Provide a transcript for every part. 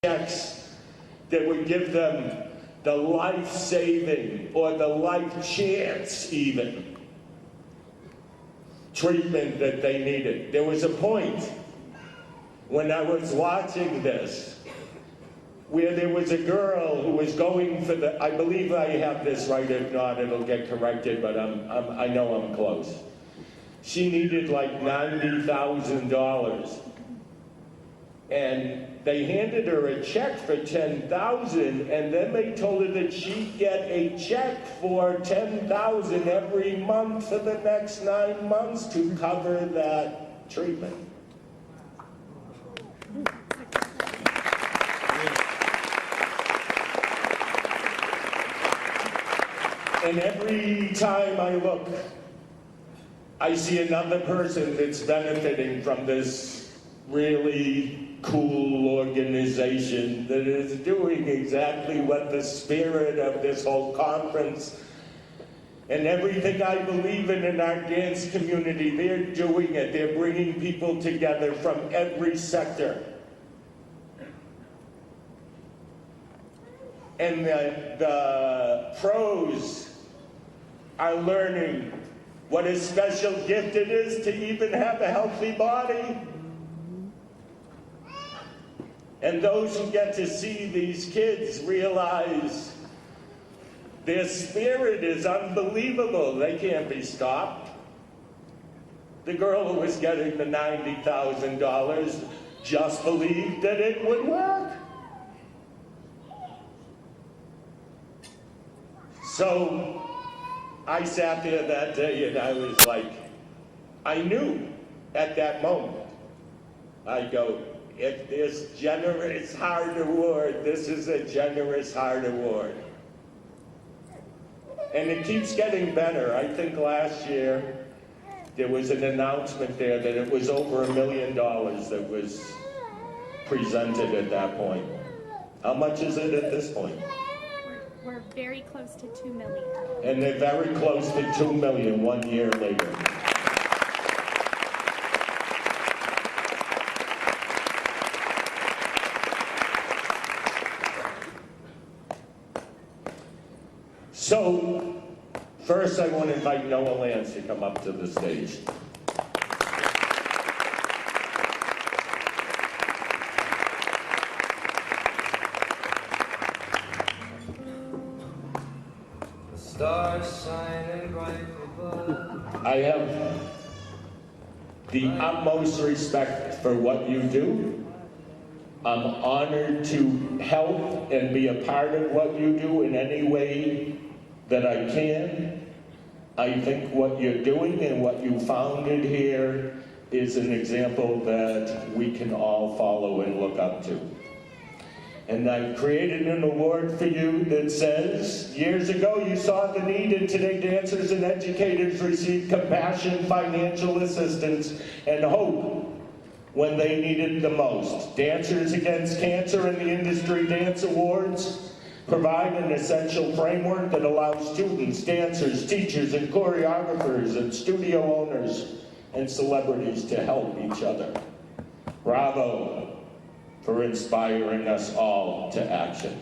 checks that would give them the life-saving or the life chance even treatment that they needed. There was a point when I was watching this where there was a girl who was going for the, I believe I have this right, if not it'll get corrected, but I know I'm close. She needed like $90,000. And they handed her a check for $10,000, and then they told her that she'd get a check for $10,000 every month for the next 9 months to cover that treatment. And every time I look, I see another person that's benefiting from this really cool organization that is doing exactly what the spirit of this whole conference and everything I believe in our dance community, they're doing it. They're bringing people together from every sector. And the pros are learning what a special gift it is to even have a healthy body. And those who get to see these kids realize their spirit is unbelievable. They can't be stopped. The girl who was getting the $90,000 just believed that it would work. So I sat there that day and I was like, I knew at that moment, I go, if this generous heart award, this is a generous heart award. And it keeps getting better. I think last year there was an announcement there that it was over $1 million that was presented at that point. How much is it at this point? We're very close to 2 million. And they're very close to 2 million 1 year later. So, first I want to invite Noah Lance to come up to the stage. The stars shining bright above. I have the utmost respect for what you do. I'm honored to help and be a part of what you do in any way that I can. I think what you're doing and what you founded here is an example that we can all follow and look up to. And I've created an award for you that says, years ago you saw the need and today dancers and educators receive compassion, financial assistance, and hope when they need it the most. Dancers Against Cancer and the Industry Dance Awards provide an essential framework that allows students, dancers, teachers, and choreographers, and studio owners and celebrities to help each other. Bravo for inspiring us all to action.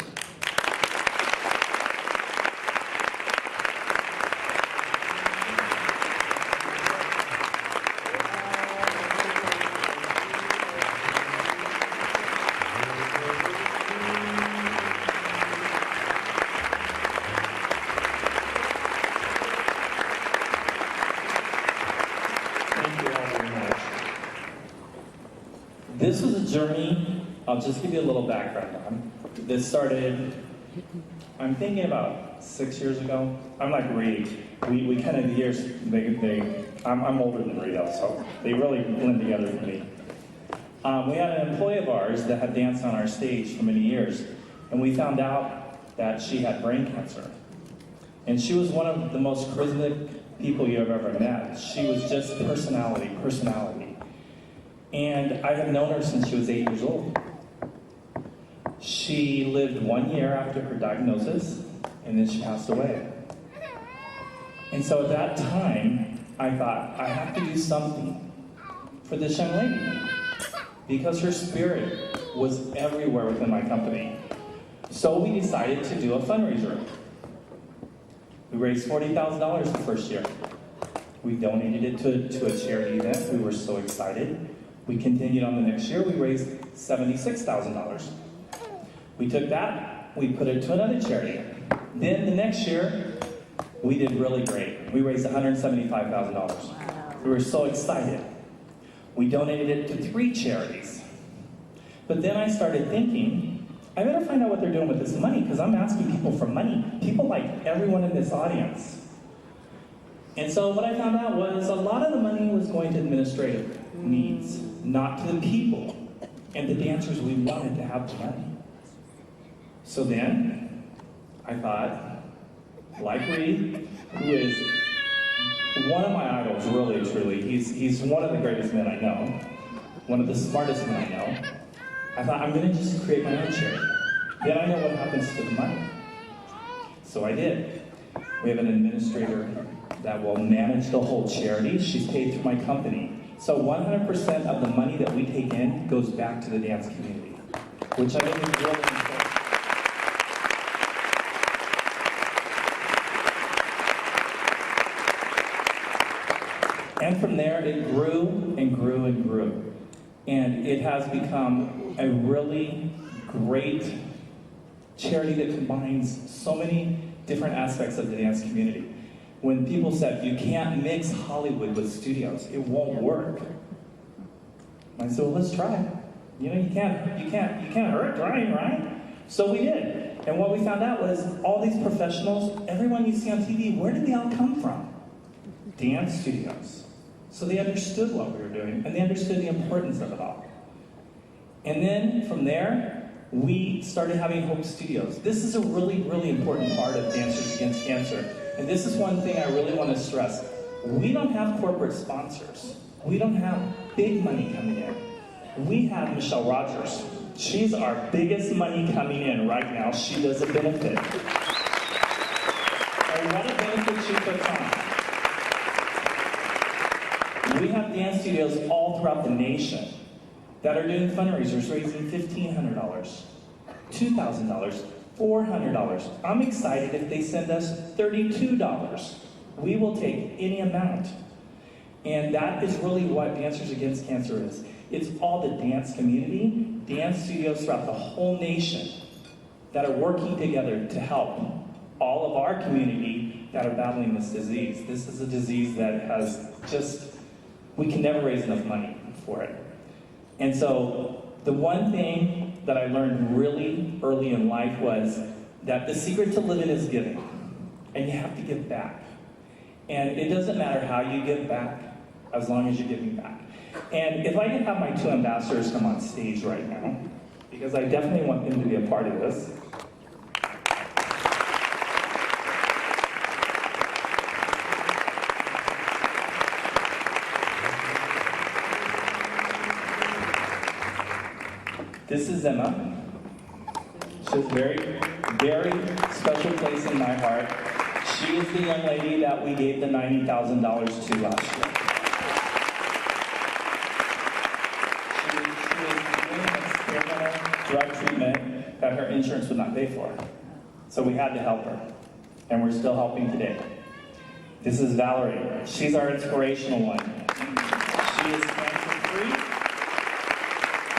This was a journey, I'll just give you a little background on. This started, I'm thinking about 6 years ago. I'm like Reed. We kind of, the years, I'm older than Reed, so they really blend together for me. We had an employee of ours that had danced on our stage for many years, and we found out that she had brain cancer. And she was one of the most charismatic people you have ever met. She was just personality. And I have known her since she was 8 years old. She lived 1 year after her diagnosis, and then she passed away. And so at that time, I thought, I have to do something for this young lady, because her spirit was everywhere within my company. So we decided to do a fundraiser. We raised $40,000 the first year. We donated it to a charity event. We were so excited. We continued on the next year. We raised $76,000. We took that, we put it to another charity. Then the next year, we did really great. We raised $175,000. We were so excited. We donated it to 3 charities. But then I started thinking, I better find out what they're doing with this money, because I'm asking people for money. People like everyone in this audience. And so what I found out was a lot of the money was going to administrative needs, not to the people and the dancers we wanted to have the money. So then, I thought, like Reed, who is one of my idols, really, truly. He's one of the greatest men I know, one of the smartest men I know. I thought, I'm going to just create my own charity. Then I know what happens to the money. So I did. We have an administrator that will manage the whole charity. She's paid through my company. So 100% of the money that we take in goes back to the dance community, which I think is really important. And from there, it grew and grew and grew. And it has become a really great charity that combines so many different aspects of the dance community. When people said, you can't mix Hollywood with studios, it won't work. I said, well, let's try. You know, you can't hurt trying, right? So we did. And what we found out was all these professionals, everyone you see on TV, where did they all come from? Dance studios. So they understood what we were doing, and they understood the importance of it all. And then from there, we started having Hope Studios. This is a really, really important part of Dancers Against Cancer. And this is one thing I really want to stress. We don't have corporate sponsors. We don't have big money coming in. We have Michelle Rogers. She's our biggest money coming in right now. She does a benefit. And what a benefit she puts on. We have dance studios all throughout the nation that are doing fundraisers, raising $1,500, $2,000, $400. I'm excited if they send us $32. We will take any amount. And that is really what Dancers Against Cancer is. It's all the dance community, dance studios throughout the whole nation that are working together to help all of our community that are battling this disease. This is a disease that has just, we can never raise enough money for it. And so the one thing that I learned really early in life was that the secret to living is giving. And you have to give back. And it doesn't matter how you give back, as long as you're giving back. And if I could have my 2 ambassadors come on stage right now, because I definitely want them to be a part of this. This is Emma. She has a very, very special place in my heart. She is the young lady that we gave the $90,000 to last year. She was doing an experimental drug treatment that her insurance would not pay for. So we had to help her, and we're still helping today. This is Valerie. She's our inspirational one. She is cancer-free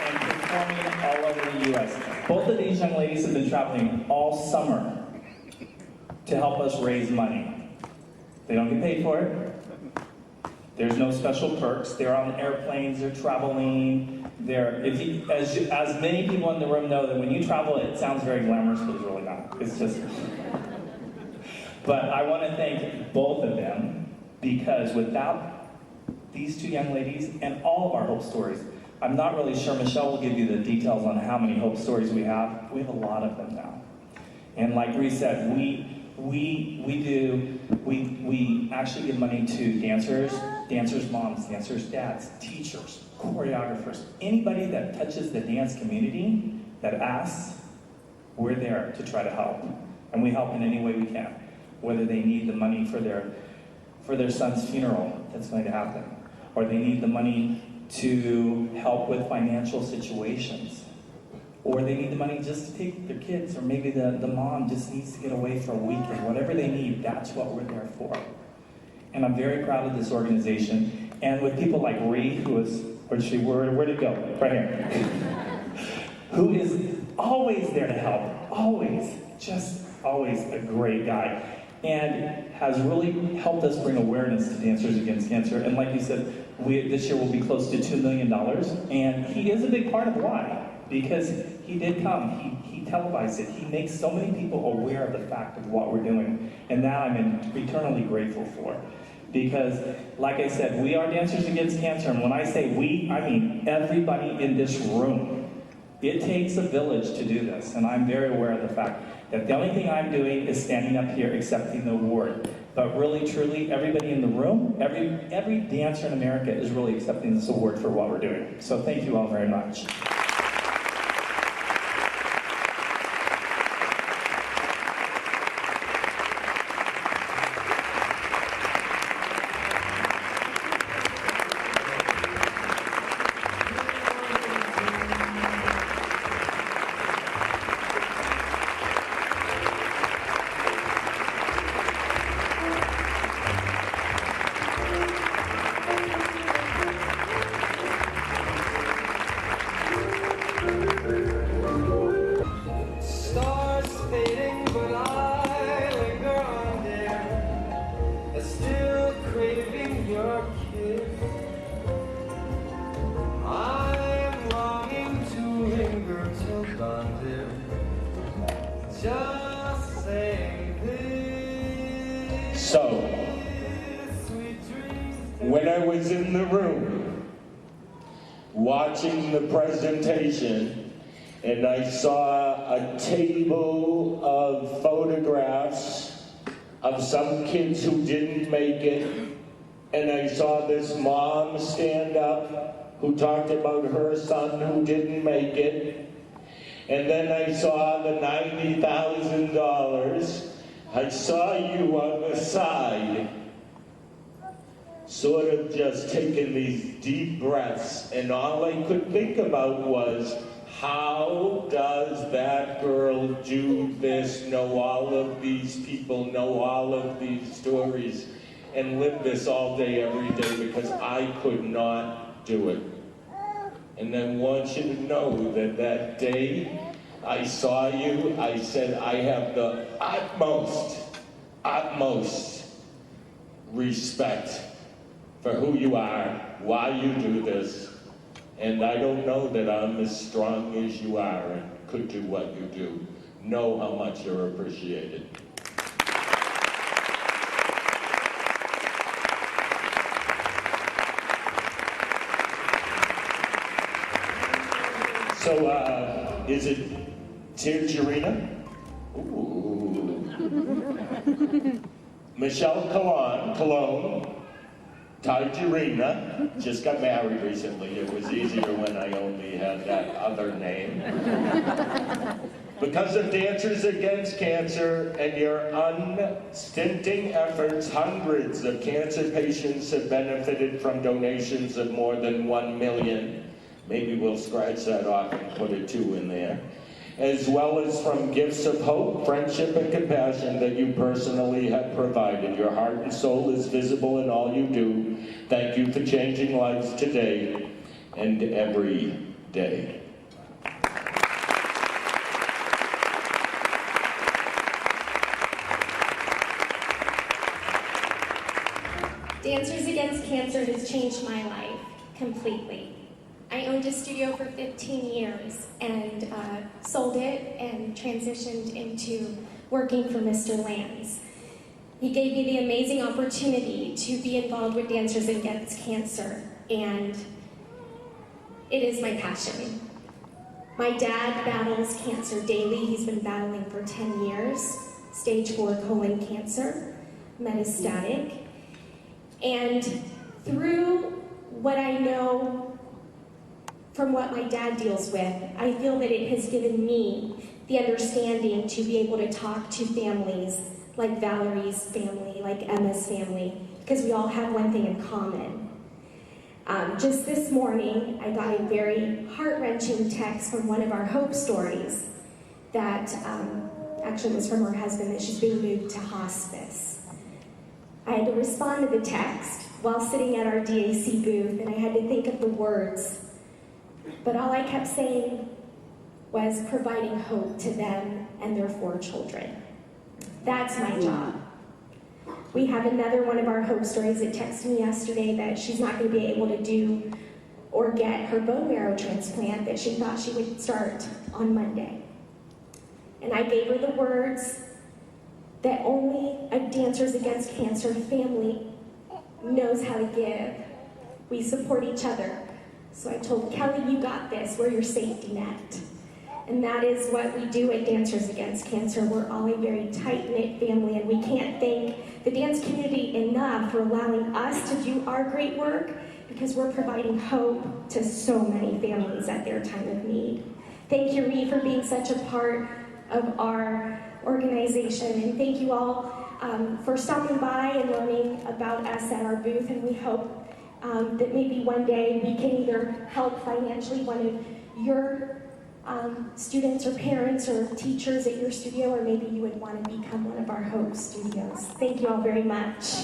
and performing all over the U.S. Both of these young ladies have been traveling all summer to help us raise money. They don't get paid for it. There's no special perks. They're on airplanes, they're traveling. As many people in the room know that when you travel, it sounds very glamorous, but it's really not. It's just... But I want to thank both of them, because without these 2 young ladies and all of our Hope Stories, I'm not really sure, Michelle will give you the details on how many Hope Stories we have. We have a lot of them now. And like Reese said, we actually give money to dancers' moms, dancers' dads, teachers, choreographers, anybody that touches the dance community that asks, we're there to try to help. And we help in any way we can. Whether they need the money for their son's funeral that's going to happen, or they need the money to help with financial situations. or they need the money just to take their kids, or maybe the mom just needs to get away for a weekend. Whatever they need, that's what we're there for. And I'm very proud of this organization. And with people like Reed, where'd it go? Right here. Who is always there to help, always, just always a great guy. And has really helped us bring awareness to Dancers Against Cancer. And like you said, this year will be close to $2 million. And he is a big part of why. Because he did come, he televised it. He makes so many people aware of the fact of what we're doing. And that I'm eternally grateful for. Because, like I said, we are Dancers Against Cancer. And when I say we, I mean everybody in this room. It takes a village to do this. And I'm very aware of the fact that the only thing I'm doing is standing up here accepting the award. But really, truly, everybody in the room, every dancer in America is really accepting this award for what we're doing. So thank you all very much. So, when I was in the room watching the presentation and I saw a table of photographs of some kids who didn't make it, and I saw this mom stand up who talked about her son who didn't make it, and then I saw the $90,000, I saw you on the side, sort of just taking these deep breaths, and all I could think about was, how does that girl do this, know all of these people, know all of these stories, and live this all day, every day, because I could not do it. And I want you to know that that day I saw you, I said, I have the utmost respect for who you are, why you do this, and I don't know that I'm as strong as you are and could do what you do. Know how much you're appreciated. So, is it Tirgerina? Ooh. Michelle Cologne, Tirgerina, just got married recently. It was easier when I only had that other name. Because of Dancers Against Cancer and your unstinting efforts, hundreds of cancer patients have benefited from donations of more than $1 million. Maybe we'll scratch that off and put a 2 in there. As well as from gifts of hope, friendship, and compassion that you personally have provided. Your heart and soul is visible in all you do. Thank you for changing lives today and every day. Dancers Against Cancer has changed my life completely. I owned a studio for 15 years and sold it and transitioned into working for Mr. Lands. He gave me the amazing opportunity to be involved with Dancers Against Cancer, and it is my passion. My dad battles cancer daily. He's been battling for 10 years, stage 4 colon cancer, metastatic. And through what I know from what my dad deals with, I feel that it has given me the understanding to be able to talk to families like Valerie's family, like Emma's family, because we all have one thing in common. Just this morning, I got a very heart-wrenching text from one of our Hope Stories that actually was from her husband, that she's being moved to hospice. I had to respond to the text while sitting at our DAC booth, and I had to think of the words. But all I kept saying was providing hope to them and their 4 children. That's my job. We have another one of our Hope Stories that texted me yesterday that she's not going to be able to do or get her bone marrow transplant that she thought she would start on Monday. And I gave her the words that only a Dancers Against Cancer family knows how to give. We support each other. So I told Kelly, you got this, we're your safety net. And that is what we do at Dancers Against Cancer. We're all a very tight-knit family, and we can't thank the dance community enough for allowing us to do our great work, because we're providing hope to so many families at their time of need. Thank you, Ree, for being such a part of our organization, and thank you all for stopping by and learning about us at our booth, and we hope that maybe one day we can either help financially one of your students or parents or teachers at your studio, or maybe you would want to become one of our Hope Studios. Thank you all very much.